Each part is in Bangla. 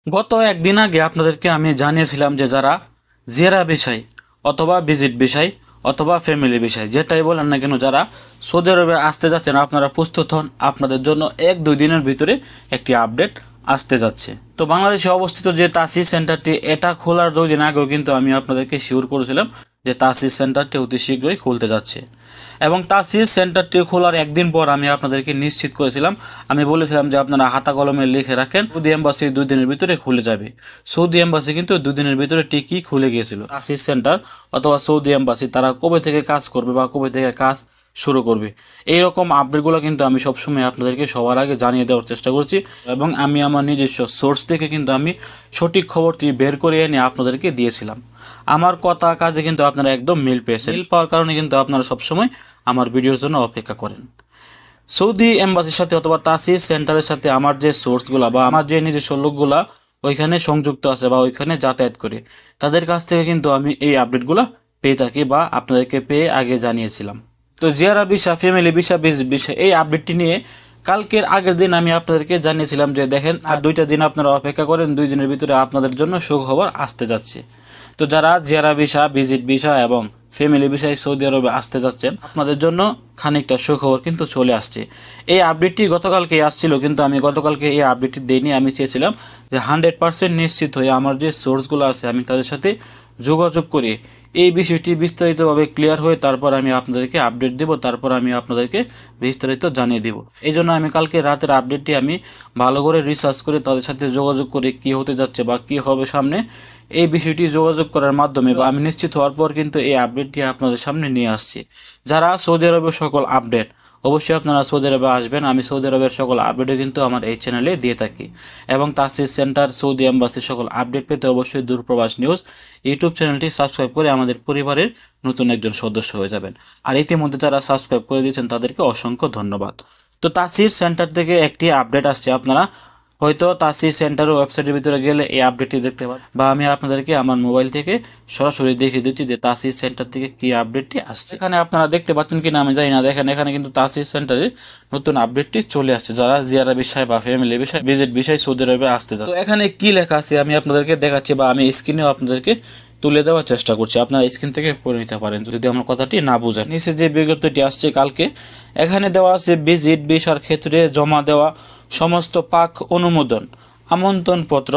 গত একদিন আগে আপনাদেরকে আমি জানিয়েছিলাম যে যারা জেরা বিষয় অথবা ভিজিট বিষয় অথবা ফ্যামিলি বিষয় যেটাই বলেন না কেন, যারা সৌদি আরবে আসতে যাচ্ছেন আপনারা প্রস্তুত হন, আপনাদের জন্য 1-2 দিনের ভিতরে একটি আপডেট আসতে যাচ্ছে। তো বাংলাদেশে অবস্থিত যে তাসিস সেন্টারটি, এটা খোলার 2 দিন আগেও কিন্তু আমি আপনাদেরকে শিওর করেছিলাম যে তাসিস সেন্টারটি অতি শীঘ্রই খুলতে যাচ্ছে। এবং তাসিস সেন্টারটি খোলার একদিন পর আমি আপনাদেরকে নিশ্চিত করেছিলাম, আমি বলেছিলাম যে আপনারা হাতা কলমে লিখে রাখেন, সৌদি এম্বাসি 2 দিনের ভিতরে খুলে যাবে। সৌদি এম্বাসি কিন্তু 2 দিনের ভিতরে ঠিকই খুলে গিয়েছিল। তাসিস সেন্টার অথবা সৌদি এম্বাসি তারা কবে থেকে কাজ করবে বা কবে থেকে কাজ শুরু করবে, এইরকম আপডেটগুলো কিন্তু আমি সবসময় আপনাদেরকে সবার আগে জানিয়ে দেওয়ার চেষ্টা করছি। এবং আমি আমার নিজস্ব সোর্স থেকে কিন্তু আমি সঠিক খবরটি বের করে এনে আপনাদেরকে দিয়েছিলাম। আমার কথা কাজে কিন্তু আপনারা একদম মিল পেয়েছেন। মিল পাওয়ার কারণে কিন্তু আপনারা সবসময় আমার ভিডিওর জন্য অপেক্ষা করেন। সৌদি এম্বাসির সাথে অথবা তাসিস সেন্টারের সাথে আমার যে সোর্সগুলা বা আমার যে নিজস্ব লোকগুলা ওইখানে সংযুক্ত আছে বা ওইখানে যাতায়াত করে, তাদের কাছ থেকে কিন্তু আমি এই আপডেটগুলো পেয়ে থাকি বা আপনাদেরকে পেয়ে আগে জানিয়েছিলাম। তো Jiara visa, family visa, visit visa, এই আপডেটটি নিয়ে কালকের আগের দিন আমি আপনাদেরকে জানিয়েছিলাম যে দেখেন আর 2টা দিন আপনারা অপেক্ষা করেন, 2 দিনের ভিতরে আপনাদের জন্য সুখবর আসতে যাচ্ছে। তো যারা জিয়ারা ভিসা, ভিজিট ভিসা এবং ফ্যামিলি ভিসায় সৌদি আরবে আসতে যাচ্ছেন, আপনাদের জন্য খানিকটা সুখবর কিন্তু চলে আসছে। এই আপডেটটি গতকালকে আসছিল, কিন্তু আমি গতকালকে এই আপডেটটি দিইনি। আমি চেয়েছিলাম যে 100% নিশ্চিত হয়ে আমার যে সোর্সগুলো আছে আমি তাদের সাথে যোগাযোগ করে এই বিষয়টি বিস্তারিতভাবে ক্লিয়ার হয়ে তারপর আমি আপনাদেরকে আপডেট দেব, তারপর আমি আপনাদেরকে বিস্তারিত জানিয়ে দেব। এই জন্য আমি কালকে রাতের আপডেটটি আমি ভালো করে রিসার্চ করে তাদের সাথে যোগাযোগ করে কি হতে যাচ্ছে বা কি হবে সামনে, এই বিষয়টি যোগাযোগ করার মাধ্যমে বা আমি নিশ্চিত হওয়ার পর কিন্তু এই আপডেটটি আপনাদের সামনে নিয়ে আসছি। যারা সৌদি আরবের সকল আপডেট, অবশ্যই আপনারা সৌদি আরবে আসবেন। আমি সৌদি আরবের সকল আপডেটও কিন্তু আমার এই চ্যানেলে দিয়ে থাকি। এবং তাসিস সেন্টার, সৌদি এম্বাসির সকল আপডেট পেতে অবশ্যই দূরপ্রবাস নিউজ ইউটিউব চ্যানেলটি সাবস্ক্রাইব করে আমাদের পরিবারের নতুন একজন সদস্য হয়ে যাবেন। আর ইতিমধ্যে যারা সাবস্ক্রাইব করে দিয়েছেন তাদেরকে অসংখ্য ধন্যবাদ। তো তাসির সেন্টার থেকে একটি আপডেট আসছে, আপনারা হয়তো তাসির সেন্টারের ওয়েবসাইটের ভিতরে গেলে এই আপডেটটি দেখতে পাবেন, বা আমি আপনাদেরকে আমার মোবাইল থেকে সরাসরি দেখিয়ে দিচ্ছি যে তাসির সেন্টার থেকে কি আপডেটটি আসছে। এখানে আপনারা দেখতে পাচ্ছেন কিনা আমি জানি না, দেখেন এখানে কিন্তু তাসির সেন্টারে নতুন আপডেটটি চলে আসছে। যারা জিয়ারা বিষয় বা ফ্যামিলি বিষয়, ভিজিট বিষয় সৌদি আরবে আসতে যাচ্ছে, তো এখানে কি লেখা আছে আমি আপনাদেরকে দেখাচ্ছি বা আমি স্ক্রিনেও আপনাদেরকে তুলে দেওয়ার চেষ্টা করছি। আপনারা স্ক্রিন থেকে পড়ে নিতে পারেন যদি আমার কথাটি না বুঝেন। নিচে যে বিজ্ঞপ্তিটি আসছে কালকে, এখানে দেওয়া আছে ভিজিট ভিসার ক্ষেত্রে জমা দেওয়া সমস্ত পাক অনুমোদন আমন্ত্রণপত্র,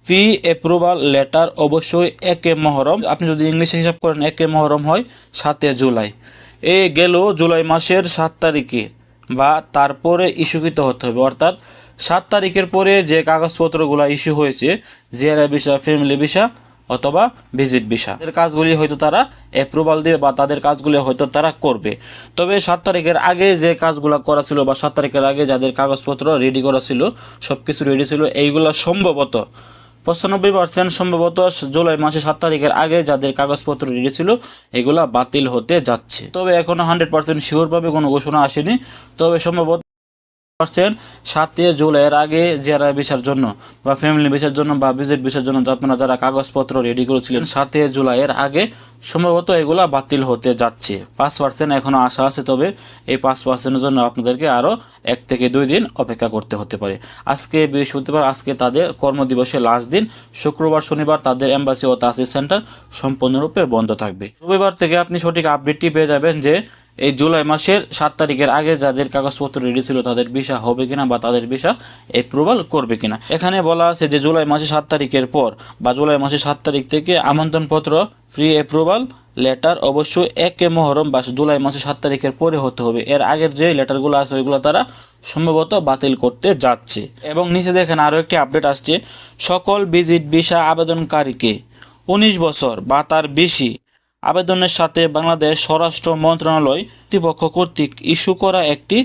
ফি অ্যাপ্রুভাল লেটার অবশ্যই 1 মহরম, আপনি যদি ইংলিশে হিসাব করেন 1 মহরম হয় 7 জুলাই, এ গেল জুলাই মাসের 7 তারিখে বা তারপরে ইস্যুকৃত হতে হবে। অর্থাৎ 7 তারিখের পরে যে কাগজপত্রগুলো ইস্যু হয়েছে, জিয়ারা ভিসা, ফ্যামিলি ভিসা অথবা ভিজিট ভিসা, এর কাজগুলি হয়তো তারা অ্যাপ্রুভাল দিয়ে বা তাদের কাজগুলি হয়তো তারা করবে। তবে 7 তারিখের আগে যে কাজগুলো করা ছিল বা 7 তারিখের আগে যাদের কাগজপত্র রেডি করা ছিল, সব কিছু রেডি ছিল, এইগুলো সম্ভবত 95% সম্ভবত জুলাই মাসে 7 তারিখের আগে যাদের কাগজপত্র রেডি ছিল এগুলা বাতিল হতে যাচ্ছে। তবে এখনো 100% শিওরভাবে কোনো ঘোষণা আসেনি। তবে সম্ভবত 7 জুলাইয়ের আগে জিয়ারা ভিসার জন্য বা ফ্যামিলি ভিসার জন্য বা ভিজিট ভিসার জন্য আপনারা যারা কাগজপত্র রেডি করেছিলেন 7 জুলাইয়ের আগে, সম্ভবত এগুলা বাতিল হতে যাচ্ছে। 5% এখনও আশা আছে, তবে এই 5%-এর জন্য আপনাদেরকে আরও 1 থেকে 2 দিন অপেক্ষা করতে হতে পারে। আজকে বৃহস্পতিবার, আজকে তাদের কর্মদিবসের লাস্ট দিন। শুক্রবার, শনিবার তাদের এম্বাসি ও তাসিস সেন্টার সম্পূর্ণরূপে বন্ধ থাকবে। রবিবার থেকে আপনি সঠিক আপডেটটি পেয়ে যাবেন যে এই জুলাই মাসের 7 তারিখের আগে যাদের কাগজপত্র রেডি ছিল তাদের ভিসা হবে কিনা বা তাদের ভিসা অ্যাপ্রুভাল করবে কিনা। এখানে বলা আছে যে জুলাই মাসে 7 তারিখের পর বা জুলাই মাসে 7 তারিখ থেকে আমন্ত্রণপত্র, ফ্রি অ্যাপ্রুভাল লেটার অবশ্যই 1 মহরম বা জুলাই মাসে 7 তারিখের পরে হতে হবে। এর আগের যে লেটারগুলো আছে ওইগুলো তারা সম্ভবত বাতিল করতে যাচ্ছে। এবং নিচে দেখেন আরও একটি আপডেট আসছে, সকল ভিজিট ভিসা আবেদনকারীকে 19 বছর বা তার বেশি আবেদনের সাথে বাংলাদেশ স্বরাষ্ট্র মন্ত্রণালয় কর্তৃপক্ষ কর্তৃক ইস্যু করা একটি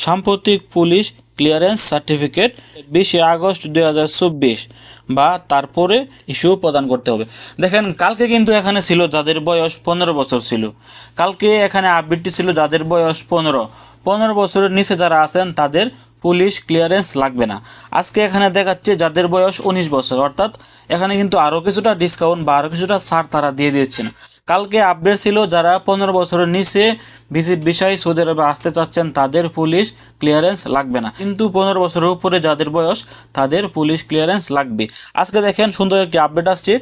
সাম্প্রতিক পুলিশ ক্লিয়ারেন্স সার্টিফিকেট 20 আগস্ট 2024 বা তারপরে ইস্যু প্রদান করতে হবে। দেখেন কালকে কিন্তু এখানে ছিল যাদের বয়স 15 বছর ছিল, কালকে এখানে আপডেটটি ছিল যাদের বয়স 15 বছরের নিচে যারা আছেন তাদের পুলিশ ক্লিয়ারেন্স লাগবে না। আজকে এখানে দেখাচ্ছে যাদের বয়স 19 বছর, অর্থাৎ এখানে কিন্তু আরও কিছুটা ডিসকাউন্ট বা আরও কিছুটা ছাড় তারা দিয়ে দিচ্ছেন। কালকে আপডেট ছিল যারা 15 বছরের নিচে ভিজিট বিষয় সৌদি আরবে আসতে চাচ্ছেন তাদের পুলিশ ক্লিয়ারেন্স লাগবে না, কিন্তু 15 বছরের উপরে যাদের বয়স তাদের পুলিশ ক্লিয়ারেন্স লাগবে। আজকে দেখেন সুন্দর একটি আপডেট আসছে,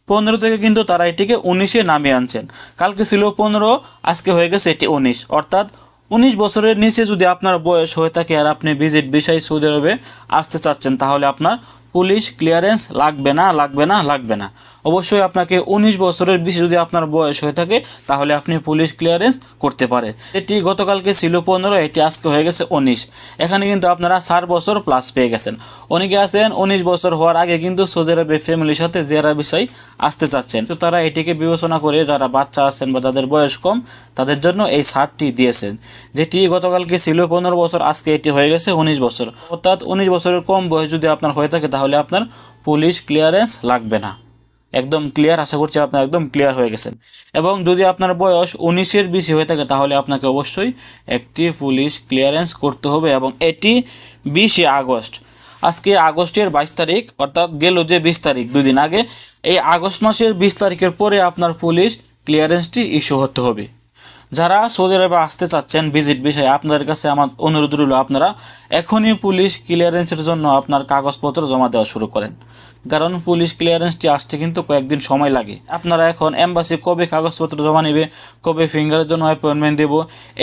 15 থেকে কিন্তু তারা এটিকে 19-এ নামিয়ে আনছেন। কালকে ছিল 15, আজকে হয়ে গেছে এটি 19, অর্থাৎ 19 বছরের নিচে যদি আপনার বয়স হয়ে থাকে আর আপনি ভিজিট বিষয় সৌদি আরবে আসতে চাচ্ছেন তাহলে আপনার পুলিশ ক্লিয়ারেন্স লাগবে না, লাগবে না, লাগবে না। অবশ্যই আপনাকে 19 বছরের বেশি যদি আপনার বয়স হয়ে থাকে তাহলে আপনি পুলিশ ক্লিয়ারেন্স করতে পারেন। এটি গতকালকে ছিল 15, এটি আজকে হয়ে গেছে 19। এখানে কিন্তু আপনারা 4 বছর প্লাস পেয়ে গেছেন। অনেকে আছেন 19 বছর হওয়ার আগে কিন্তু সৌদি আরবে ফ্যামিলির সাথে জিয়ারা বিষয় আসতে চাচ্ছেন, তো তারা এটিকে বিবেচনা করে যারা বাচ্চা আছেন বা যাদের বয়স কম তাদের জন্য এই ছাড়টি দিয়েছেন, যেটি গতকালকে ছিল 15 বছর, আজকে এটি হয়ে গেছে 19 বছর। অর্থাৎ 19 বছরের কম বয়স যদি আপনার হয়ে থাকে তাহলে আপনার পুলিশ ক্লিয়ারেন্স লাগবে না। একদম ক্লিয়ার, আশা করছি আপনার একদম ক্লিয়ার হয়ে গেছেন। এবং যদি আপনার বয়স 19-এর বেশি হয়ে থাকে তাহলে আপনাকে অবশ্যই একটি পুলিশ ক্লিয়ারেন্স করতে হবে, এবং এটি 20 আগস্ট। আজকে আগস্টের 22 তারিখ, অর্থাৎ গেল যে 20 তারিখ, 2 দিন আগে। এই আগস্ট মাসের 20 তারিখের পরে আপনার পুলিশ ক্লিয়ারেন্সটি ইস্যু হতে হবে। যারা সৌদি আরবে আসতে চাচ্ছেন ভিজিট বিষয়ে, আপনাদের কাছে আমার অনুরোধ রইল আপনারা এখনই পুলিশ ক্লিয়ারেন্সের জন্য আপনার কাগজপত্র জমা দেওয়া শুরু করেন, কারণ পুলিশ ক্লিয়ারেন্সটি আসতে কিন্তু কয়েকদিন সময় লাগে। আপনারা এখন এম্বাসি কবে কাগজপত্র জমা নেবে, কবে ফিঙ্গারের জন্য অ্যাপয়েন্টমেন্ট দেব,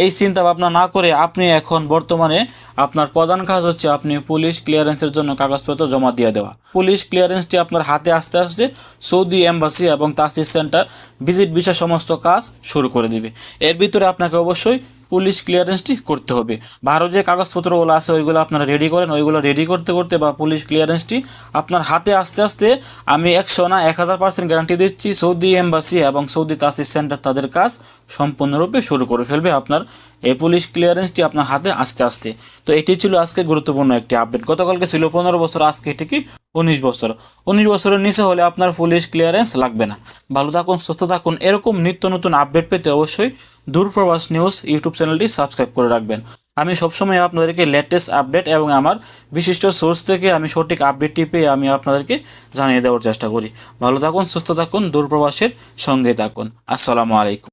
এই চিন্তা ভাবনা না করে আপনি এখন বর্তমানে আপনার প্রধান কাজ হচ্ছে আপনি পুলিশ ক্লিয়ারেন্সের জন্য কাগজপত্র জমা দিয়ে দেওয়া। পুলিশ ক্লিয়ারেন্সটি আপনার হাতে আসতে আসতে সৌদি এম্বাসি এবং তাসিস সেন্টার ভিজিট ভিসা সমস্ত কাজ শুরু করে দিবে। এর ভিতরে আপনাকে অবশ্যই পুলিশ ক্লিয়ারেন্সটি করতে হবে। ভারত যে কাগজপত্রগুলো আছে ওইগুলো আপনারা রেডি করেন, ওইগুলো রেডি করতে করতে বা পুলিশ ক্লিয়ারেন্সটি আপনার হাতে আসতে আসতে আমি 100 না 1000% গ্যারান্টি দিচ্ছি সৌদি এম্বাসি এবং সৌদি তাসিস সেন্টার তাদের কাজ সম্পূর্ণরূপে শুরু করে ফেলবে আপনার এই পুলিশ ক্লিয়ারেন্সটি আপনার হাতে আসতে আসতে। তো এটি ছিল আজকে গুরুত্বপূর্ণ একটি আপডেট। গতকালকে ছিল 15 বছর, আজকে এটি কি 19 বছর। 19 বছরের নিচে হলে আপনার পুলিশ ক্লিয়ারেন্স লাগবে না। ভালো থাকুন, সুস্থ থাকুন। এরকম নিত্য নতুন আপডেট পেতে অবশ্যই দূরপ্রবাস নিউজ ইউটিউব চ্যানেলটি সাবস্ক্রাইব করে রাখবেন। আমি সবসময় আপনাদেরকে লেটেস্ট আপডেট এবং আমার বিশিষ্ট সোর্স থেকে আমি সঠিক আপডেটটি পেয়ে আমি আপনাদেরকে জানিয়ে দেওয়ার চেষ্টা করি। ভালো থাকুন, সুস্থ থাকুন, দূরপ্রবাসের সঙ্গে থাকুন। আসসালামু আলাইকুম।